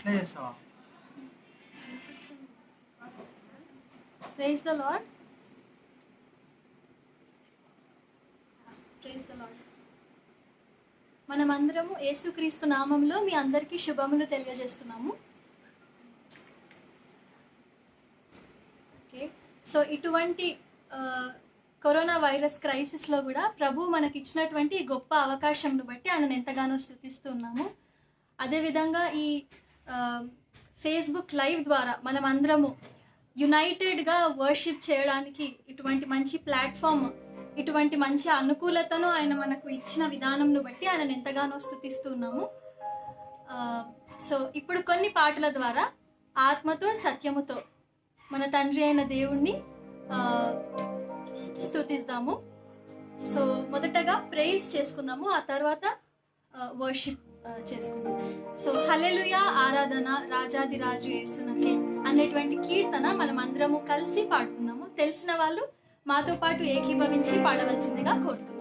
ఇట్లా చేస్తావా? Praise the Lord. Praise the Lord. మనమందరము యేసుక్రీస్తు నామంలో మీ అందరికీ శుభములు తెలియజేస్తున్నాము. ఓకే, సో ఇటువంటి కరోనా వైరస్ క్రైసిస్లో కూడా ప్రభు మనకి ఇచ్చినటువంటి గొప్ప అవకాశంను బట్టి ఆయనను ఎంతగానో స్తుతిస్తున్నాము. అదేవిధంగా ఈ ఫేస్బుక్ లైవ్ ద్వారా మనం అందరము యునైటెడ్గా వర్షిప్ చేయడానికి ఇటువంటి మంచి ప్లాట్ఫామ్, ఇటువంటి మంచి అనుకూలతను ఆయన మనకు ఇచ్చిన విధానంను బట్టి ఆయనను ఎంతగానో స్తుతిస్తున్నాము. సో ఇప్పుడు కొన్ని పాటల ద్వారా ఆత్మతో సత్యముతో మన తండ్రి అయిన దేవుణ్ణి స్తుతిస్తాము. సో మొదటగా ప్రేయిస్ చేసుకుందాము, ఆ తర్వాత వర్షిప్ చేసుకుందాం. సో హల్లెలూయా ఆరాధన రాజాదిరాజు యేసునకే అనేటువంటి కీర్తన మనం అందరము కలిసి పాడుకుందాము. తెలిసిన వాళ్ళు మాతో పాటు ఏకీభవించి పాడవలసిందిగా కోరుతున్నాం.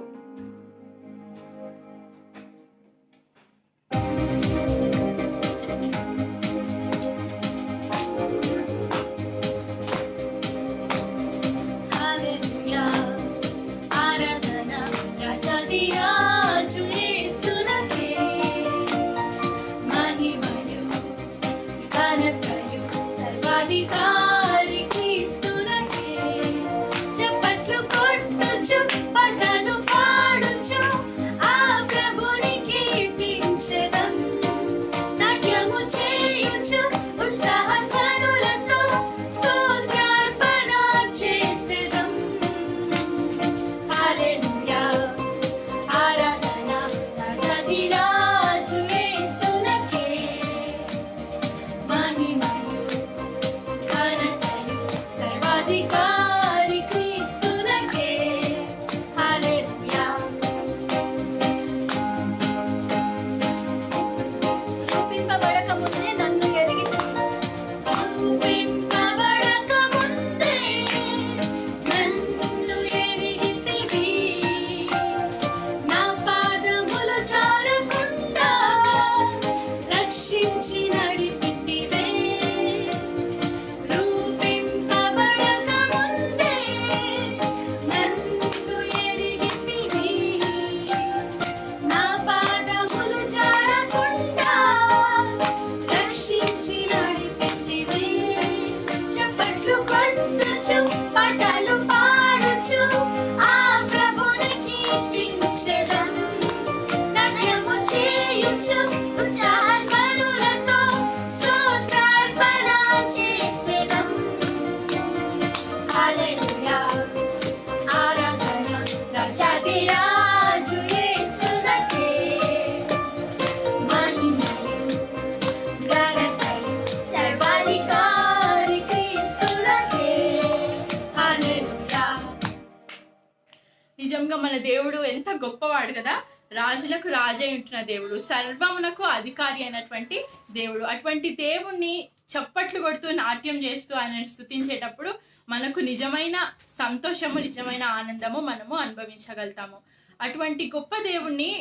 నిజంగా మన దేవుడు ఎంత గొప్పవాడు కదా. రాజులకు రాజై ఉంటున్న దేవుడు, సర్వమునకు అధికారి అయినటువంటి దేవుడు. అటువంటి దేవుణ్ణి చప్పట్లు కొడుతూ నాట్యం చేస్తూ ఆయనను స్తుతించేటప్పుడు మనకు నిజమైన సంతోషము, నిజమైన ఆనందము మనము అనుభవించగలుగుతాము. అటువంటి గొప్ప దేవుణ్ణి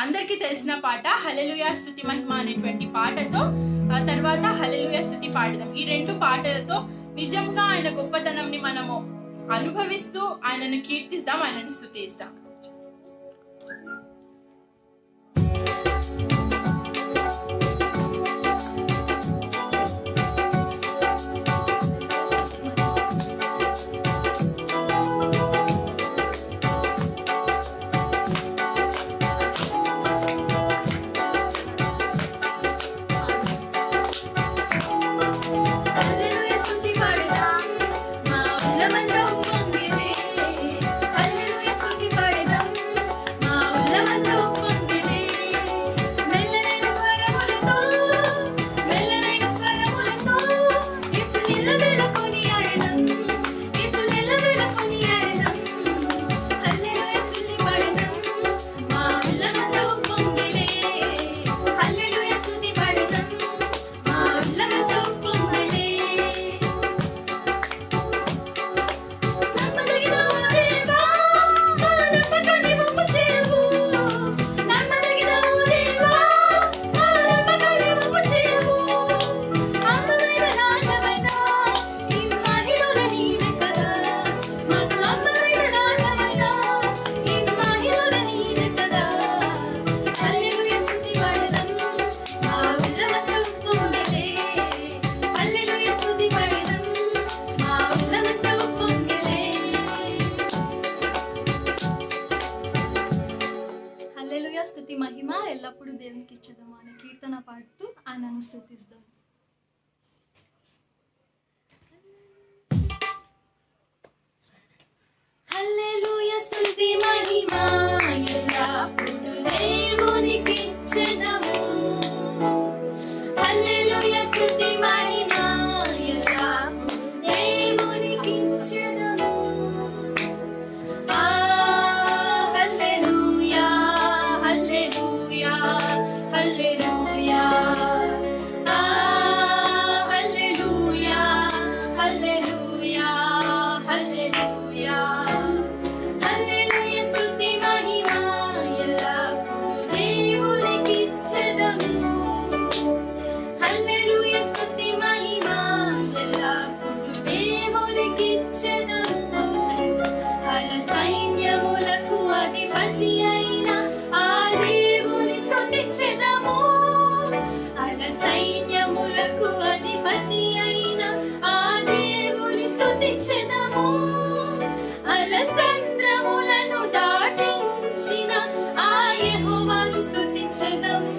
అందరికీ తెలిసిన పాట హల్లెలూయా స్తుతి మహిమ అనేటువంటి పాటతో తర్వాత హల్లెలూయా స్తుతి పాడదాం. ఈ రెండు పాటలతో నిజంగా ఆయన గొప్పతనంని మనము అనుభవిస్తూ ఆయనను కీర్తిస్తాం, ఆయనను స్తుతిస్తాం. హల్లెలూయా స్తుతి పాడేదా, మా ఉన్నమంతా ఉప్పొంగిరే. హల్లెలూయా స్తుతి పాడేదా. కీర్తన పాడుతూ ఆయనను స్తుతిద్దాం. హల్లెలూయా స్తుతి మహిమ ఎల్లప్పుడూ దేవునికిచ్చెదము. హల్లెలూయా స్తుతి మహిమ ఎల్లప్పుడూ దేవునికిచ్చెదము. హల్లెలూయా హల్లెలూయా హల్లెలూయా హల్లెలూయా హల్లెలూయా హల్లెలూయా. హల్లెలూయా స్తుతి మహిమ ఎల్లప్పుడూ దేవునికిచ్చెదము. హల్లెలూయా స్తుతి మహిమ ఎల్లప్పుడూ దేవునికిచ్చెదము. అల సైన్యములకు అధిపతి అయిన ఆ దేవుని స్తుతించెదము. అల సైన్యములకు అధిపతి అయిన ఆ దేవుని స్తుతించెదము. అలసంద్రములను దాటించిన ఆ యెహోవాను స్తుతించెదము.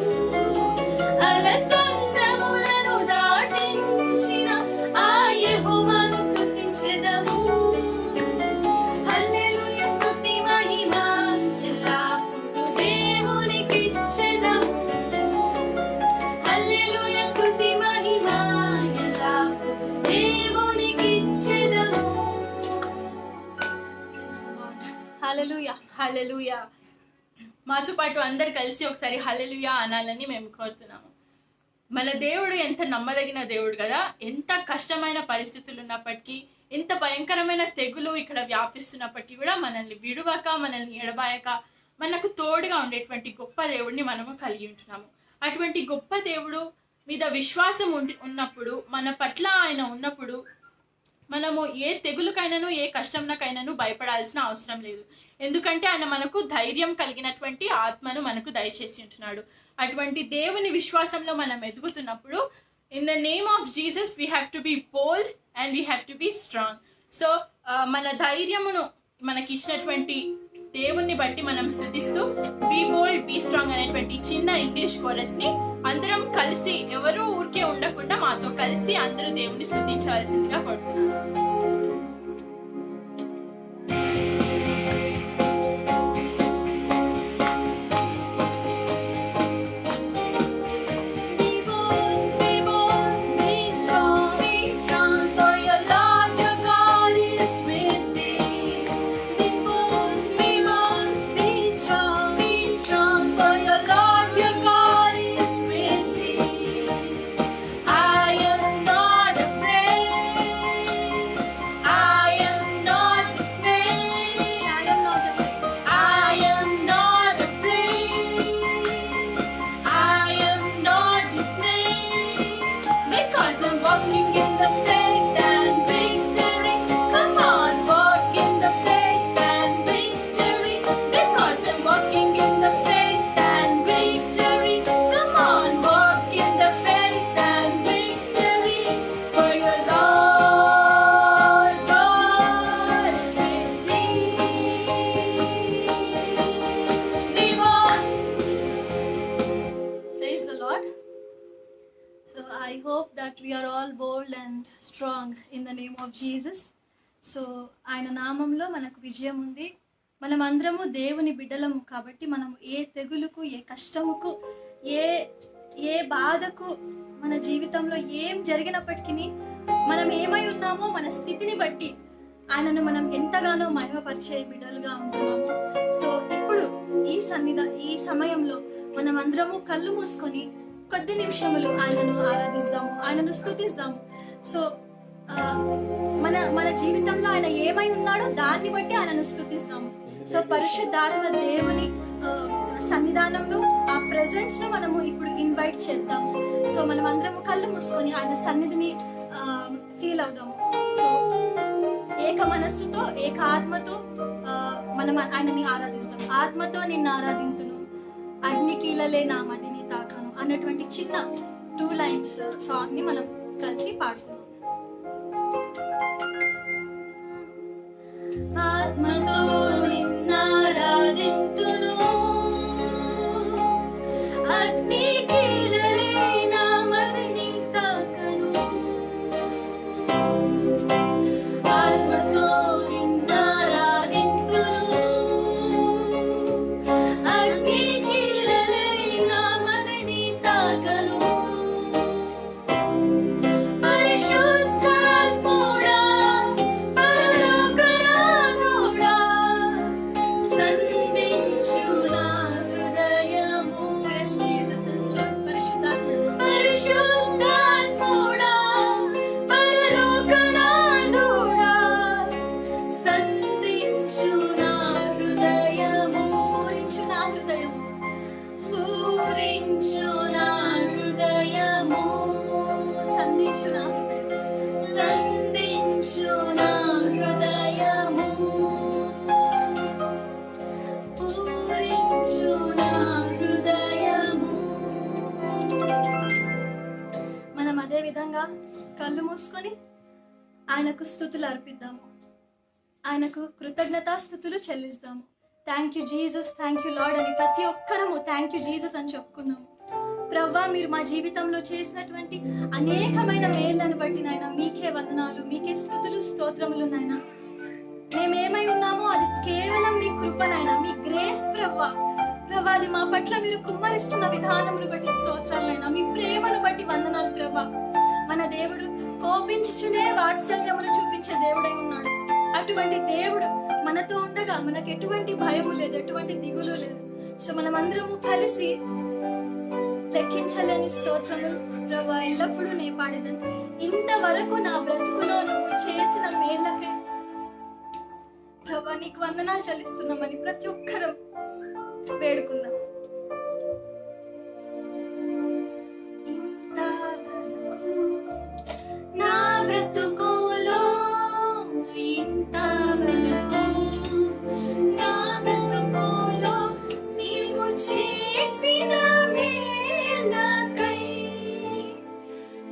అలసంద్రములను దాటించిన ఆ యెహోవాను స్తుతించెదము. హల్లెలూయా స్తుతి మహిమ ఎల్లప్పుడూ దేవునికిచ్చెదము. హల్లెలూయా స్తుతి మహిమ ఎల్లప్పుడూ దేవునికిచ్చెదము. హల్లెలూయా. హల్లెలూయా. మాతో పాటు అందరు కలిసి ఒకసారి హల్లెలూయా అనాలని మేము కోరుతున్నాము. మన దేవుడు ఎంత నమ్మదగిన దేవుడు కదా. ఎంత కష్టమైన పరిస్థితులు ఉన్నప్పటికీ, ఎంత భయంకరమైన తెగులు ఇక్కడ వ్యాపిస్తున్నప్పటికీ కూడా మనల్ని విడువక, మనల్ని ఎడబాయక, మనకు తోడుగా ఉండేటువంటి గొప్ప దేవుడిని మనము కలిగి ఉంటున్నాము. అటువంటి గొప్ప దేవుడు మీద విశ్వాసం ఉన్నప్పుడు, మన పట్ల ఆయన ఉన్నప్పుడు మనము ఏ తెగులుకైనాను ఏ కష్టంకైనాను భయపడాల్సిన అవసరం లేదు. ఎందుకంటే ఆయన మనకు ధైర్యం కలిగినటువంటి ఆత్మను మనకు దయచేసి ఉంటున్నాడు. అటువంటి దేవుని విశ్వాసంలో మనం ఎదుగుతున్నప్పుడు, in the name of Jesus we have to be bold and we have to be strong. So మన ధైర్యమును మనకి ఇచ్చినటువంటి దేవుణ్ణి బట్టి మనం స్తుతిస్తూ బీ బోల్డ్ బీ స్ట్రాంగ్ అనేటువంటి చిన్న ఇంగ్లీష్ కోరస్ ని అందరం కలిసి, ఎవరూ ఊరికే ఉండకుండా మాతో కలిసి అందరూ దేవుణ్ణి స్తుతించవలసిందిగా కోరుతున్నాను. I hope that we are all bold and strong in the name of Jesus. So ఆయన నామంలో మనకు విజయం ఉంది. మనం అందరము దేవుని బిడ్డలము కాబట్టి మనము ఏ తెగులుకు, ఏ కష్టముకు, ఏ బాధకు, మన జీవితంలో ఏం జరిగినప్పటికీ మనం ఏమై ఉన్నామో మన స్థితిని బట్టి ఆయనను మనం ఎంతగానో మహిమపరిచే బిడ్డలుగా ఉంటున్నాము. సో ఇప్పుడు ఈ సమయంలో మనం అందరము కళ్ళు మూసుకొని కొద్ది నిమిషములు ఆయనను ఆరాధిస్తాము, ఆయనను స్తుతిస్తాము. సో మన జీవితంలో ఆయన ఏమై ఉన్నాడో దాన్ని బట్టి ఆయనను స్తుతిస్తాము. సో పరిశుద్ధాత్మ దేవుని సన్నిధానంలో ఆ ప్రెజెన్స్ ను మనము ఇప్పుడు ఇన్వైట్ చేద్దాము. సో మనం అందరము కళ్ళు మూసుకొని ఆయన సన్నిధిని ఫీల్ అవుదాము. సో ఏక మనస్సుతో, ఏక ఆత్మతో మనం ఆయనని ఆరాధిస్తాం. ఆత్మతో నిన్ను ఆరాధింతును, అగ్నికీలలే నా మదిని తాకాను అన్నటువంటి చిన్న 2 lines సాంగ్ ని మనం కలిసి పాడుకుందాం. ఆత్మతో నిన్నారాధింతును, అగ్నికీలలే విధంగా కళ్ళు మూసుకొని ఆయనకు స్తుతులు అర్పిద్దాము, ఆయనకు కృతజ్ఞతాస్తుతులు చెల్లిస్తాము. Thank you Jesus, thank you Lord అని ప్రతి ఒక్కరము థ్యాంక్ యూ జీసస్ అని చెప్పుకుందాము. ప్రవ్వా, మీరు మా జీవితంలో చేసినటువంటి అనేకమైన మేళ్లను బట్టి నాయన మీకే వందనాలు, మీకే స్తుతులు స్తోత్రములు నాయన. మేమేమై ఉన్నామో అది కేవలం మీ కృపనైనా, మీ గ్రేస్ ప్రవ్వా. ప్రభా, అది మా పట్ల మీరు కుమ్మరిస్తున్న విధానమును బట్టి స్తోత్రాలైనా, మీ ప్రేమను బట్టి వందనాలు ప్రభా. మన దేవుడు కోపించుచునే వాత్సల్యమును చూపించే దేవుడై ఉన్నాడు. అటువంటి దేవుడు మనతో ఉండగా మనకు ఎటువంటి భయము లేదు, ఎటువంటి దిగులు లేదు. సో మనమందరము కలిసి లెక్కించలేని స్తోత్రములు ప్రభా ఎల్లప్పుడూ నే పాడేదాన్ని. ఇంతవరకు నా బ్రతుకులో నువ్వు చేసిన మేళ్ళకే ప్రభా నీకు వందనాలు చెల్లిస్తున్నామని ప్రతి ఒక్కరూ వేడుకుందాం. ఇంతవరకు నా బ్రతుకులో, ఇంతవరకు నా బ్రతుకులో నీవు చేసిన మేలకై,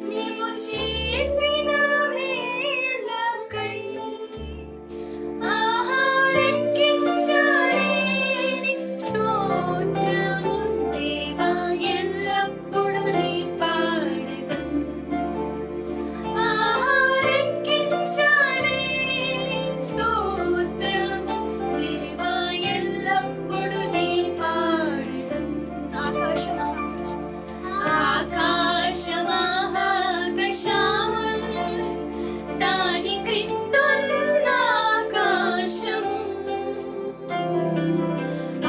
నీవు చేసిన మేలకై ఆహారెక్కించారేని స్తోత్రము దేవా ఎల్లప్పుడూ నీ పాడెదను. ఆహారెక్కించారేని స్తోత్రము దేవా ఎల్లప్పుడూ నీ పాడెదను. ఆకాశమహాకాశములు దాని క్రిందున్న ఆకాశము,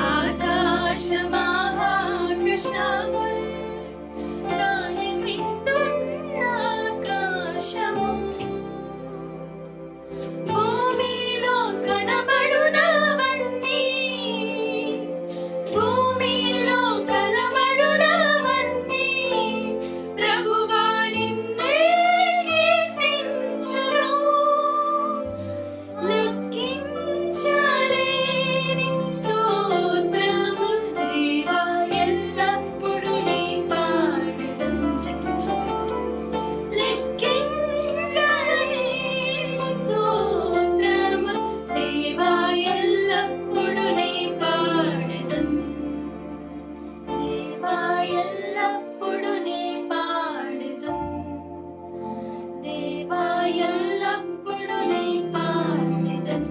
ఆకాశమహాకాశములు దాని క్రిందున్న ఆకాశము, భూమిలో కనబడునవన్నీ, భూమిలో కనబడునవన్నీ ప్రభువా నిన్నే కీర్తించును. లెక్కించలేని స్తోత్రము దేవా ఎల్లప్పుడూ నీ పాడెదను. లెక్కించలేని స్తోత్రము దేవా ఎల్లప్పుడూ నీ పాడెదను. దేవా ఎల్లప్పుడూ నీ పాడెదను. దేవా ఎల్లప్పుడూ నీ పాడెదను.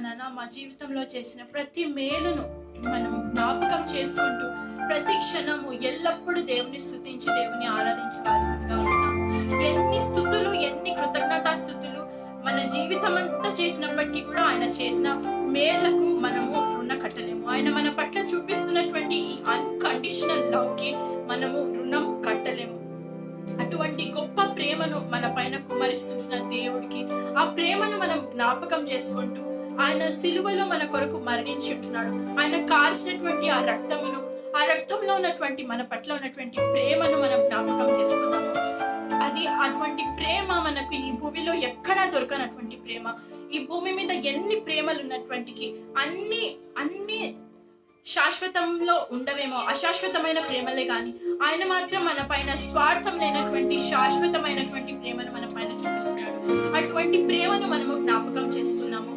నాన్న, మా జీవితంలో చేసిన ప్రతి మేలును మనం జ్ఞాపకం చేసుకుంటూ ప్రతి క్షణము ఎల్లప్పుడూ దేవుని స్తుతించి దేవుని ఆరాధించవలసిందిగా ఉన్నాము. ఎన్ని స్తుతులు, ఎన్ని కృతజ్ఞతా స్తుతులు మన జీవితం అంతా చేసినప్పటికీ కూడా ఆయన చేసిన మేళ్లకు మనము రుణ కట్టలేము. ఆయన మన పట్ల చూపిస్తున్నటువంటి ఈ అన్కండిషనల్ లవ్ కి మనము రుణం కట్టలేము. అటువంటి గొప్ప ప్రేమను మన పైన కుమరిస్తున్న దేవుడికి ఆ ప్రేమను మనం జ్ఞాపకం చేసుకుంటూ ఆయన సిలువలో మన కొరకు మరణించి ఉంటున్నాడు. ఆయన కాల్చినటువంటి ఆ రక్తమును, ఆ రక్తంలో ఉన్నటువంటి మన పట్ల ఉన్నటువంటి ప్రేమను మనం జ్ఞాపకం చేసుకున్నాము. అది అటువంటి ప్రేమ మనకు ఈ భూమిలో ఎక్కడా దొరకనటువంటి ప్రేమ. ఈ భూమి మీద ఎన్ని ప్రేమలు ఉన్నటువంటికి అన్ని అన్ని శాశ్వతంలో ఉండవేమో, అశాశ్వతమైన ప్రేమలే గాని ఆయన మాత్రం మన పైన స్వార్థం లేనటువంటి శాశ్వతమైనటువంటి ప్రేమను మన పైన చూపిస్తున్నాడు. అటువంటి ప్రేమను మనము జ్ఞాపకం చేసుకున్నాము.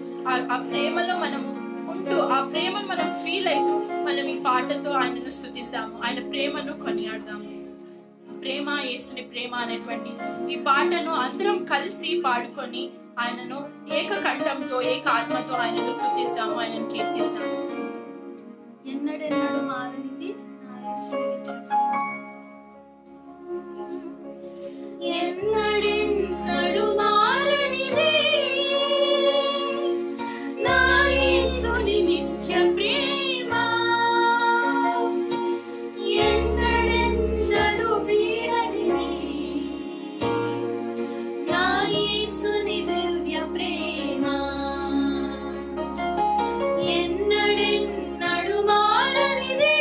ఆ ప్రేమలో మనము ఉంటూ, ఆ ప్రేమను మనం ఫీల్ అవుతూ మనం ఈ పాటతో ఆయనను స్తుతిస్తాము, ఆయన ప్రేమను కొనియాడదాము. ప్రేమ, యేసుని ప్రేమ అనేటువంటి ఈ పాటను అందరం కలిసి పాడుకొని ఆయనను ఏకకంఠంతో, ఏక ఆత్మతో ఆయనను స్తుతిస్తాము, ఆయనను కీర్తిస్తాము. ఎన్నడెన్నడు మారనిది నా యేసుని నిత్య ప్రేమ. ఎన్నడెన్నడు మారనిది నా యేసుని నిత్య ప్రేమ. ఎన్నడెన్నడు వీడనిది నా యేసుని దివ్య ప్రేమ. ఎన్నడెన్నడు మారనిది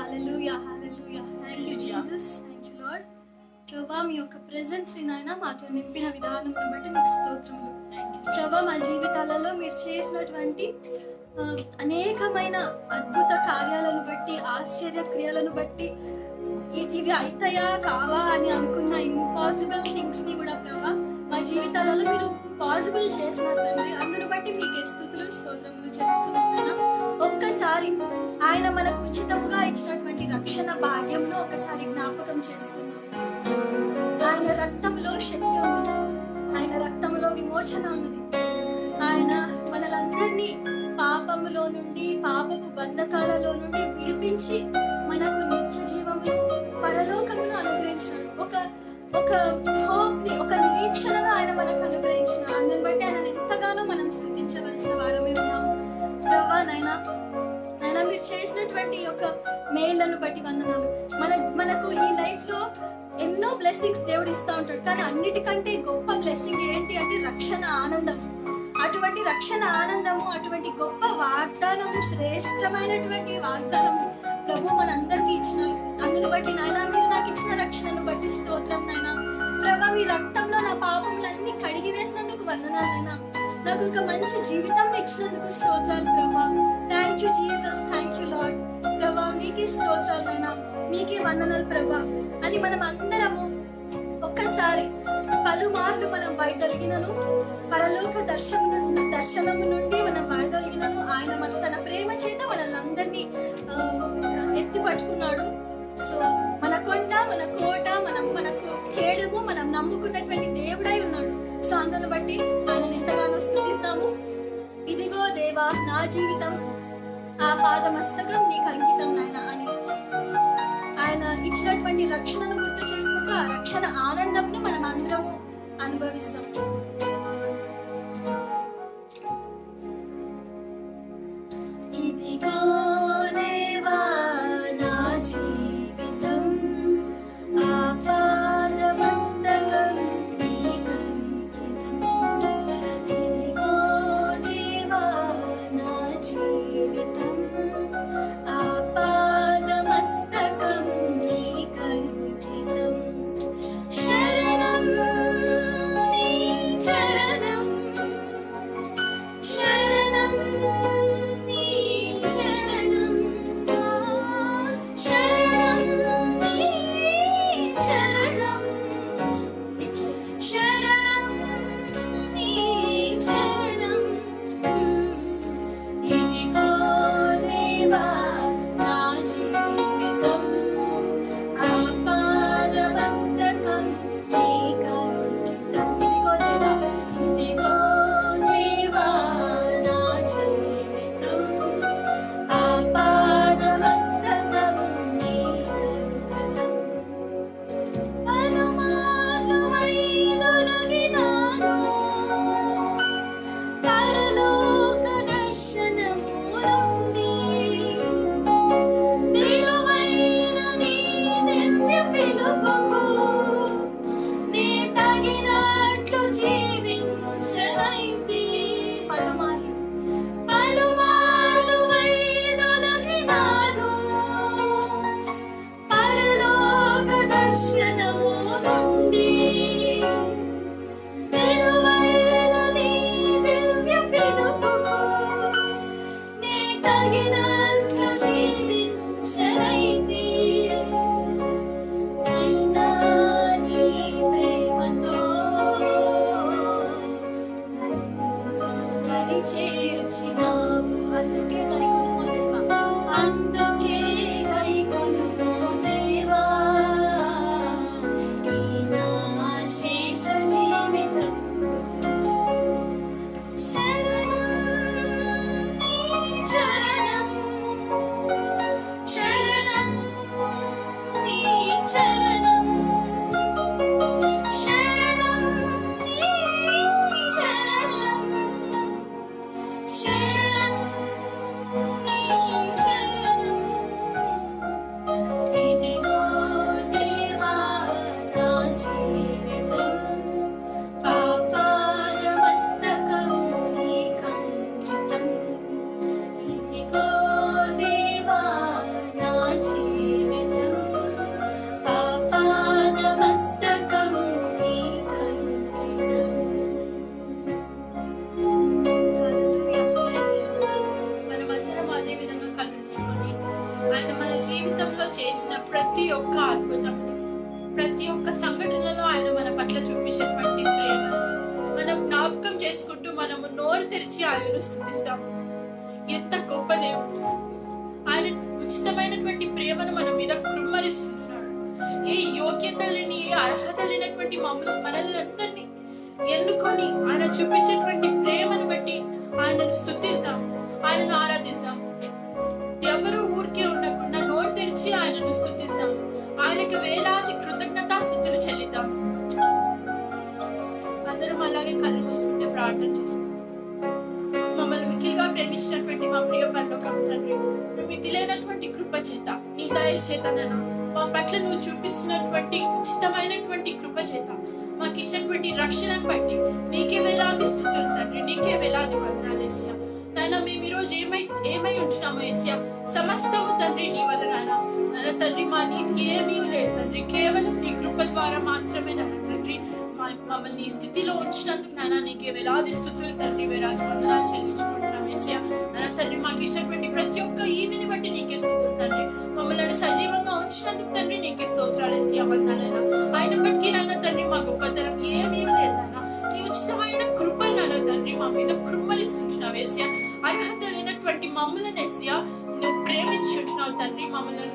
హల్లెలూయా హల్లెలూయా. Thank you Jesus, thank you Lord. ప్రభా మీ యొక్క ప్రెజెన్స్ నాయన మాతో నింపిన విధానం బట్టి మీకు స్తోత్రములు. ప్రభా మా జీవితాలలో మీరు చేసినటువంటి అనేకమైన అద్భుత కార్యాలను బట్టి, ఆశ్చర్య క్రియలను బట్టి, ఇవి అవుతాయా కావా అని అనుకున్న ఇంపాసిబుల్ థింగ్స్ ని కూడా ప్రభా మా జీవితాలలో మీరు పాసిబుల్ చేసినారు తండ్రి. అందును బట్టి మీకు స్తుతులు స్తోత్రములు చెల్లిస్తున్నాను. ఒక్కసారి ఆయన మనకు ఉచితముగా ఇచ్చినటువంటి రక్షణ భాగ్యమును ఒకసారి జ్ఞాపకం చేసుకున్నాం. ఆయన రక్తంలో శక్తి ఉంది, ఆయన రక్తంలో విమోచన ఉన్నది. ఆయన మనలందరినీ పాపములో నుండి, పాపపు బంధకాలలో నుండి విడిపించి మనకు నిత్య జీవమును, పరలోకమును అనుగ్రహించాడు. ఒక హోప్ ని, ఒక నిరీక్షణను ఆయన మనకు అనుగ్రహించినాడు. అందుని బట్టి ఆయన ఎంతగానో మనం స్తుతించవలసిన వారమే ఉన్నాము. ప్రభా నాయనా మీరు చేసినటువంటి ఒక మేళ్లను బట్టి వందనాలు. మనకు ఈ లైఫ్ లో ఎన్నో బ్లెస్సింగ్స్ దేవుడు ఇస్తూ ఉంటాడు, కానీ అన్నిటికంటే గొప్ప బ్లెస్సింగ్ ఏంటి అంటే రక్షణ ఆనందం. అటువంటి రక్షణ ఆనందము, అటువంటి గొప్ప వాగ్దానము, శ్రేష్టమైనటువంటి వాగ్దానము ప్రభు మనందరికీ ఇచ్చినారు. అందును బట్టి నాయన మీరు నాకు ఇచ్చిన రక్షణను బట్టి స్తోత్రం నాయన. ప్రభా మీ రక్తంలో నా పాపములన్నీ కడిగి వేసినందుకు వందనాలు నాయన. నాకు ఒక మంచి జీవితం ఇచ్చినందుకు స్తోత్రాలు ప్రభా. Thank you Jesus, thank you Lord. ప్రభా మీకే స్తోత్రాలు నాయన, మీకే వందనాలు ప్రభా అని మనం అందరము ఒక్కసారి పలుమార్లు మనం వైదొలిగినను, పరలోక దర్శనము నుండి మనం వైదొలిగినను. ఆయన తన ప్రేమ చేత మనల్ని అందరినీ ఎత్తి పట్టుకున్నాడు. సో మన కొండ, మన కోట, మనకు కేడము, మనం నమ్ముకున్నటువంటి దేవుడై ఉన్నాడు. సో అందును బట్టి ఆయన ఎంతగానో స్తుతిస్తాము. ఇదిగో దేవా నా జీవితం ఆ పాదమస్తకం నీకు అంకితం నాయన అని ఆయన ఇచ్చినటువంటి రక్షణను గుర్తు చేసుకుంటూ ఆ రక్షణ ఆనందంను మనం అందరము అనుభవిస్తాం. ఇదిగో దేవా నా జీవితం ఆ పాదమస్తకం నీకు అంకితం. ఇదిగో దేవా నా జీవితం ఆ పాదమస్తకం నీకు అంకితం. శరణం నీ చరణం, శరణం నీ చరణం, శరణం చేసిన ప్రతి ఒక్క అద్భుతం, ప్రతి ఒక్క సంఘటనలో ఆయన మన పట్ల చూపించేటువంటి ప్రేమ మనం జ్ఞాపకం చేసుకుంటూ మనము నోరు తెరిచి ఆయనను స్తుతిస్తాం. ఎంత గొప్ప దేవుడు! ఆయన ఉచితమైనటువంటి ప్రేమను మన మీద కృమ్మరిస్తున్నాడు. ఏ యోగ్యత లేని, ఏ అర్హత లేనటువంటి మనల్ని అందరినీ ఎన్నుకొని ఆయన చూపించేటువంటి ప్రేమను బట్టి ఆయనను స్తుతిస్తాం, ఆయనను ఆరాధిస్తాం. ఎవరు ఊరికే ఉండకుండా నోరు తెరిచి ఆయనను స్తుతిస్తాం, ఆయనకు వేలాది కృతజ్ఞతాస్తుతులు చెల్లిద్దాం. అందరం అలాగే కళ్ళు మూసుకుంటే ప్రార్థన చేసుకుంటాం. మమ్మల్ని మిక్కిలిగా ప్రేమించినటువంటి మా ప్రియ పరలోకపు తండ్రి, మితిలేనటువంటి కృప చేత, నీ దయ చేత నాయనా మా పట్ల నువ్వు చూపిస్తున్నటువంటి ఉచితమైనటువంటి కృప చేత, మాకు ఇచ్చినటువంటి రక్షణను బట్టి నీకే వేలాది స్తుతులు తండ్రి, నీకే వేలాది వందనాలు యేసయ్యా. నాయనా మేము ఈరోజు ఏమై ఉంటున్నాము యేసయ్యా, సమస్తము తండ్రి నీ వల్ల నాయనా. నాయనా తండ్రి మా నీతి ఏమీ లేదు తండ్రి, కేవలం నీ కృప ద్వారా మాత్రమే నాయనా తండ్రి మమ్మల్ని ఈ స్థితిలో ఉంచినందుకు నాయనా నీకే వేలాది స్తుతులు తండ్రి, వేలాది వందనాలు చెల్లించుకుంటున్నాం యేసయ్యా. నాయనా తండ్రి మాకు ఇచ్చినటువంటి ప్రతి ఒక్క ఈవిని బట్టి నీకే స్తుతులు తండ్రి, మమ్మల్ని సజీవంగా ఉంచినందుకు తండ్రి నీకే స్తోత్రాలు యేసయ్యా, వందనాలైనా. ఆయన బట్టి నాయనా తండ్రి మా గొప్పతనం ఏమీ లేదు నాయనా, నీ ఉచితమైన కృపను నాయనా తండ్రి మా మీద కృమ్మలిస్తున్నావు యేసయ్యా. అర్హత లేనటువంటి మమ్మల్ని యేసయ్యా నువ్వు ప్రేమించి ఉంటున్నావు తండ్రి, మమ్మల్ని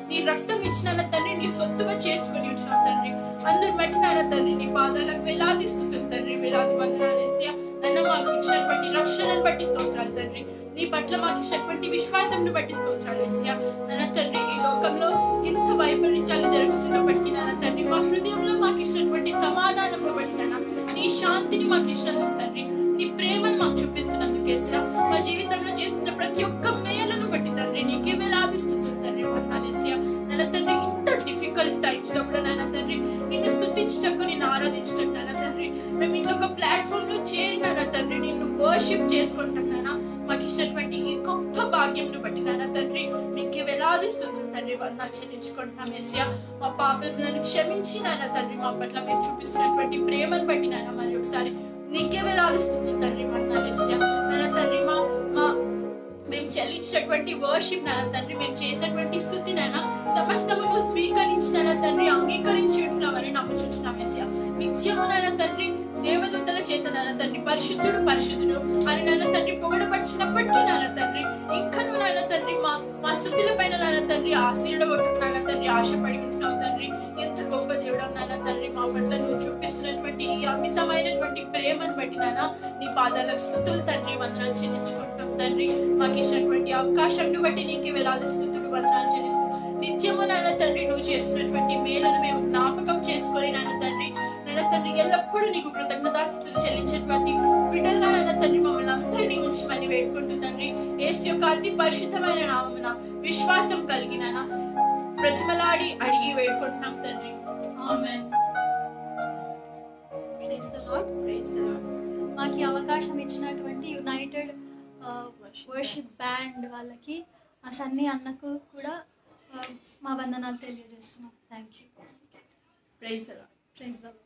నీ రక్తం ఇచ్చిన తండ్రి నీ సొత్తుగా చేసుకుని ఉంటున్నావు తండ్రి. అందరి బట్టి నాయన తండ్రి నీ పాదాలకు వేలాది స్తుతులు తండ్రి, వేలాది వందనాలు యేసయ్యా. నన్ను మాకు ఇచ్చినటువంటి రక్షణను బట్టి స్తోత్రాలు తండ్రి, నీ పట్ల మాకు ఇచ్చినటువంటి విశ్వాసంను బట్టి స్తోత్రాలు యేసయ్యా. నన్న తండ్రి ఈ లోకంలో ఇంత వైపరీత్యాలు జరుగుతున్నప్పటికీ నాన్న తండ్రి మా హృదయంలో మాకు ఇచ్చినటువంటి సమాధానం బట్టి నాన్న నీ శాంతిని మాకు ఇచ్చినందుకు తండ్రి, నీ ప్రేమను మాకు చూపిస్తున్నందుకు యేసయ్యా. మా జీవితంలో చేస్తున్న ప్రతి ఒక్క మేలును బట్టి తండ్రి నీకే వేలాది స్తుతులు తండ్రి, వందనాలు యేసయ్యా. నాన్న తండ్రి ఇంత డిఫికల్ట్ టైమ్స్ లో కూడా నాన్న తండ్రి నిన్ను స్తుతించటకు, నిన్ను ఆరాధించటకు నాన్న తండ్రి మేము ఇంట్లో ఒక ప్లాట్ఫామ్ లో చేరినా తండ్రి నిన్ను వర్షిప్ చేసుకుంటాం నాన్న. మాకు ఇచ్చినటువంటి ఈ గొప్ప భాగ్యంను బట్టి నాన్న తండ్రి నీకే వేలాది స్తుతులు తండ్రి, వందనాలు చెల్లించుకుంటున్నాం యేసయ్యా. మా పాపలను క్షమించి నాన్న తండ్రి మా పట్ల మేము చూపిస్తున్నటువంటి ప్రేమను బట్టి నాన్న మరి ఒకసారి నీకే వేలాది స్తుతులు తండ్రి, వందనాలు యేసయ్యా. నాన్న తండ్రి మేము చెల్లించినటువంటి వర్షిప్ నాన్న తండ్రి, మేము చేసినటువంటి స్తుతి నాన్న సమస్తము స్వీకరించిన తండ్రి, అంగీకరించి ఉంటున్నామని నమ్ముచున్నాం యేసయ్యా. నిత్యము నాన్న తండ్రి దేవదూతల చేత నాన్న తండ్రి పరిశుద్ధుడు పరిశుద్ధుడు అని నాన్న తండ్రి పొగడపరిచినప్పటికీ నాన్న తండ్రి ఇంకా నువ్వు నాన్న తండ్రి మా స్తుతుల పైన నాన్న తండ్రి ఆశీర్వదించు నాన్న తండ్రి ఆశపడి ఉంటున్నావు తండ్రి. ఎంత గొప్ప దేవుడు నాన్న తండ్రి మా పట్ల నువ్వు చూపిస్తున్నటువంటి ఈ అమితమైనటువంటి ప్రేమను బట్టి నాన్న నీ పాదాలకు స్తుతులు తండ్రి, వందనాలు చెల్లించుకుంటాం తండ్రి. మాకు ఇచ్చినటువంటి అవకాశంను బట్టి నీకు వేలాది స్తుతులు, వందనాలు చెల్లిస్తాం. నిత్యము నాన్న తండ్రి నువ్వు చేస్తున్నటువంటి మేలను మేము జ్ఞాపకం చేసుకొని నాన్న తండ్రి ఎల్లప్పుడూ నీకు కృతజ్ఞతాస్తుతులు చెల్లించేటువంటి బిడ్డలుగా నాన్న తండ్రి మమ్మల్ని అందరినీ ఉంచమని వేడుకుంటూ తండ్రి యేసు యొక్క అతి పరిశుద్ధమైన నామమున విశ్వాసం కలిగిన ప్రతిమలాడి అడిగి వేడుకుంటున్నాం తండ్రి, ఆమేన్. Praise the Lord. Praise the Lord. మాకు ఈ అవకాశం ఇచ్చినటువంటి యునైటెడ్ వర్షిప్ బ్యాండ్ వాళ్ళకి, ఆ సన్నీ అన్నకు కూడా మా వందనాలు తెలియజేస్తున్నాం. Thank you. Praise the Lord. Praise the lord.